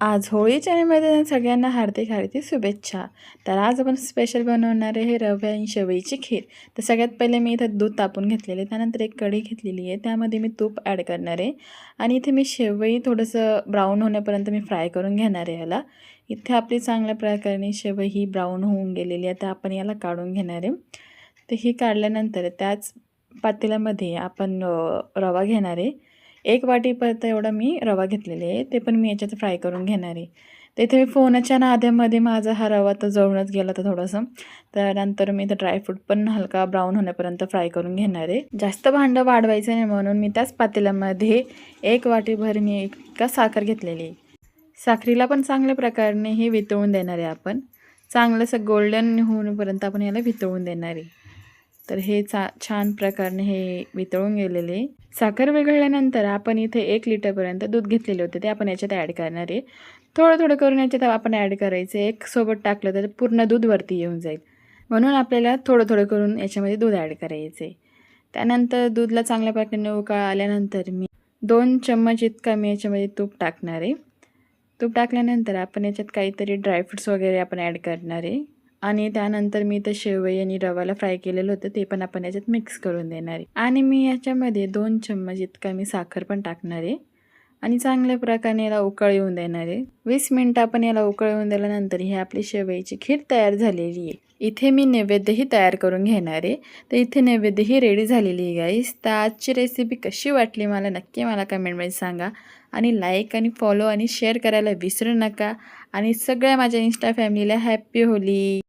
आज होळीच्या निमित्ताने सगळ्यांना हार्दिक हार्दिक शुभेच्छा. तर आज आपण स्पेशल बनवणार आहे रवा आणि शेवईची खीर. तर सगळ्यात पहिले मी इथं दूध तापून घेतलेले, त्यानंतर एक कढई घेतलेली आहे, त्यामध्ये मी तूप ॲड करणार आहे आणि इथे मी शेवई थोडंसं ब्राऊन होण्यापर्यंत मी फ्राय करून घेणार आहे याला. इथे आपली चांगल्या प्रकारे शेवई ही ब्राऊन होऊन गेलेली आहे, तर आपण याला काढून घेणार आहे. तर ही काढल्यानंतर त्याच पातेल्यामध्ये आपण रवा घेणार आहे. 1 वाटीपर्यंत एवढा मी रवा घेतलेले आहे, ते पण मी याच्यात फ्राय करून घेणार आहे. तर इथे मी फोनाच्या नादामध्ये माझा हा रवा तर जळूनच गेला होता थोडंसं. त्यानंतर मी इथं ड्रायफ्रूट पण हलका ब्राऊन होण्यापर्यंत फ्राय करून घेणार आहे. जास्त भांडं वाढवायचं नाही म्हणून मी त्याच पातेल्यामध्ये 1 वाटीभर मी इतका साखर घेतलेली आहे. साखरेला पण चांगल्या प्रकारे हे वितळून देणार आहे आपण. चांगलं असं गोल्डन होईपर्यंत आपण याला वितळून देणार आहे. तर हे छान प्रकारे हे वितळून गेलेले. साखर विरघळल्यानंतर आपण इथे 1 लिटरपर्यंत दूध घेतलेले होते, ते आपण याच्यात ॲड करणार आहे. थोडं थोडं करून याच्यात आपण ॲड करायचं. एक सोबत टाकलं तर पूर्ण दूध वरती येऊन जाईल, म्हणून आपल्याला थोडं थोडं करून याच्यामध्ये दूध ॲड करायचं आहे. त्यानंतर दूधला चांगल्या प्रकारे उकळ आल्यानंतर मी 2 चम्मच इतका मी याच्यामध्ये तूप टाकणार आहे. तूप टाकल्यानंतर आपण याच्यात काहीतरी ड्रायफ्रुट्स वगैरे आपण ॲड करणार आहे आणि त्यानंतर मी इथं शेवई आणि रवाला फ्राय केलेलं होतं, ते पण आपण याच्यात मिक्स करून देणार आहे आणि मी याच्यामध्ये 2 चम्मच इतका मी साखर पण टाकणार आहे आणि चांगल्या प्रकारे याला उकळ येऊन देणार आहे. 20 मिनिटं आपण याला उकळ येऊन दिल्यानंतर ही आपली शेवईची खीर तयार झालेली आहे. इथे मी नैवेद्यही तयार करून घेणार आहे. तर इथे नैवेद्यही रेडी झालेली आहे गाईस. तर आजची रेसिपी कशी वाटली मला कमेंटमध्ये सांगा आणि लाईक आणि फॉलो आणि शेअर करायला विसरू नका आणि सगळ्या माझ्या इन्स्टा फॅमिलीला हॅपी होली.